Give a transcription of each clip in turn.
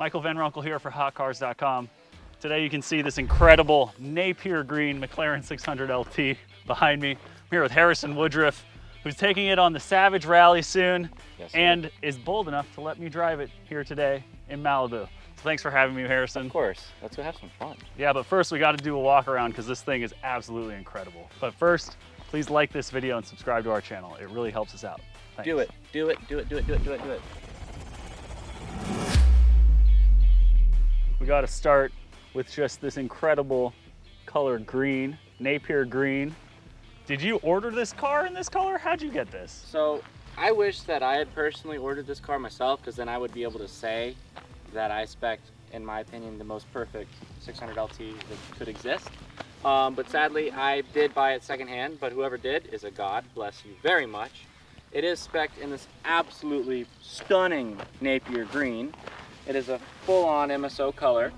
Michael Van Runkle here for HotCars.com. Today you can see this incredible Napier Green McLaren 600LT behind me. I'm here with Harrison Woodruff, who's taking it on the Savage Rally soon, and is bold enough to let me drive it here today in Malibu. So thanks for having me, Harrison. Of course, let's go have some fun. Yeah, but first we got to do a walk around because this thing is absolutely incredible. But first, please like this video and subscribe to our channel. It really helps us out. Thanks. Do it, do it, do it, do it, do it, do it, do it. We got to start with just this incredible color green, Napier Green. Did you order this car in this color? How'd you get this? So I wish that I had personally ordered this car myself, because then I would be able to say that I spec'd, in my opinion, the most perfect 600LT that could exist. But sadly, I did buy it secondhand, but whoever did is a god, bless you very much. It is spec'd in this absolutely stunning Napier Green. It is a full-on MSO color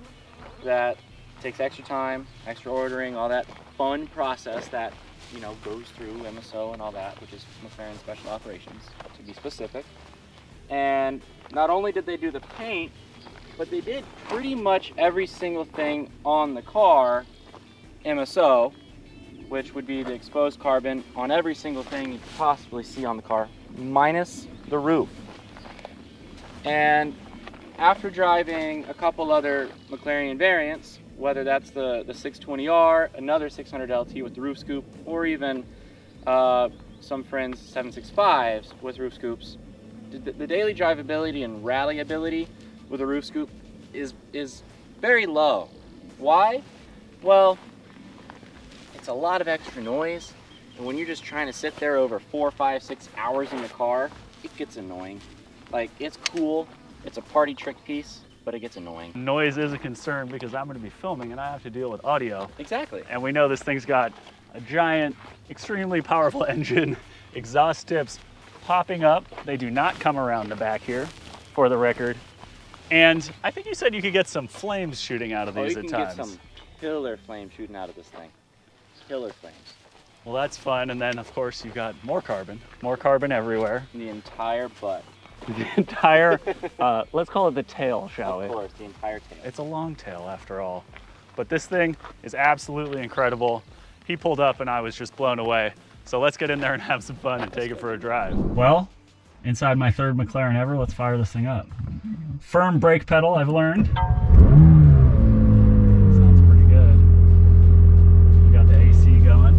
that takes extra time, extra ordering, all that fun process that, you know, goes through MSO and all that, which is McLaren Special Operations, to be specific. And not only did they do the paint, but they did pretty much every single thing on the car MSO, which would be the exposed carbon on every single thing you could possibly see on the car, minus the roof. And after driving a couple other McLaren variants, whether that's the 620R, another 600LT with the roof scoop, or even some friends' 765s with roof scoops, the daily drivability and rally ability with a roof scoop is very low. Why? Well, it's a lot of extra noise, and when you're just trying to sit there over 4, 5, 6 hours in the car, it gets annoying. Like, it's cool, it's a party trick piece, but it gets annoying. Noise is a concern because I'm going to be filming and I have to deal with audio. Exactly. And we know this thing's got a giant, extremely powerful engine, exhaust tips popping up. They do not come around the back here, for the record. And I think you said you could get some flames shooting out of these at times. You can get some killer flames shooting out of this thing. Killer flames. Well, that's fun. And then, of course, you've got more carbon everywhere. The entire butt. The entire, let's call it the tail, shall we? Of course, the entire tail. It's a long tail after all. But this thing is absolutely incredible. He pulled up and I was just blown away. So let's get in there and have some fun and take it for a drive. Well, inside my third McLaren ever, let's fire this thing up. Firm brake pedal, I've learned. Sounds pretty good. We got the AC going.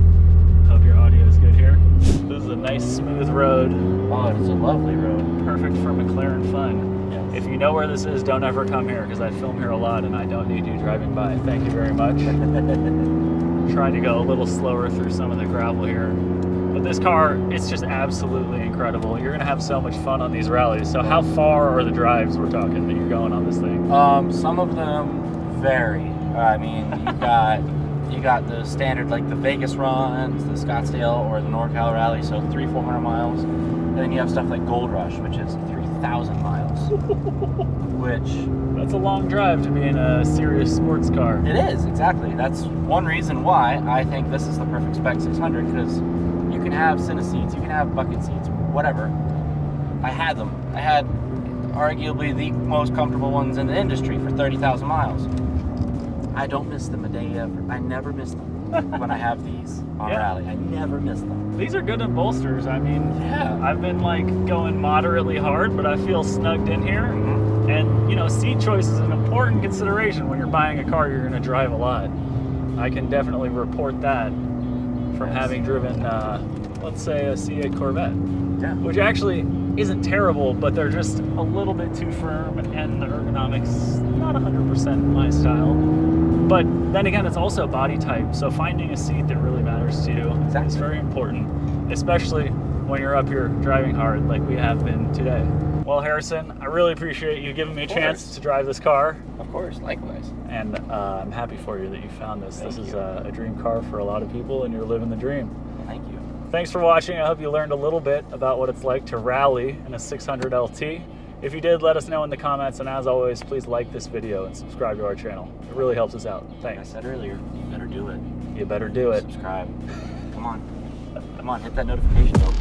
Hope your audio is good here. This is a nice smooth road. Oh, it's a lovely road. Perfect for McLaren fun. Yes. If you know where this is, don't ever come here because I film here a lot and I don't need you driving by. Thank you very much. Trying to go a little slower through some of the gravel here. But this car, it's just absolutely incredible. You're gonna have so much fun on these rallies. So how far are the drives we're talking that you're going on this thing? Some of them vary. I mean, you got the standard, like the Vegas runs, the Scottsdale or the NorCal rally, so 300-400 miles. And then you have stuff like Gold Rush, which is 3,000 miles. That's a long drive to be in a serious sports car. It is, exactly. That's one reason why I think this is the perfect spec 600, because you can have center seats, you can have bucket seats, whatever. I had them. I had arguably the most comfortable ones in the industry for 30,000 miles. I don't miss them a day ever. I never miss them when I have these on rally. I never miss them. These are good in bolsters. I mean, yeah. I've been like going moderately hard, but I feel snugged in here. Mm-hmm. And you know, seat choice is an important consideration when you're buying a car you're gonna drive a lot. I can definitely report that from having driven, let's say, a C8 Corvette. Yeah. Which actually isn't terrible, but they're just a little bit too firm and the ergonomics not 100% my style. But then again, it's also body type, so finding a seat that really matters to you is very important, especially when you're up here driving hard like we have been today. Well, Harrison, I really appreciate you giving me a chance to drive this car. Of course, likewise. And I'm happy for you that you found this. Thank this is you. A dream car for a lot of people, and you're living the dream. Thank you. Thanks for watching. I hope you learned a little bit about what it's like to rally in a 600LT. If you did, let us know in the comments, and as always, please like this video and subscribe to our channel. It really helps us out. Thanks. Like I said earlier, you better do it. You better do it. Subscribe. Come on. Come on, hit that notification bell.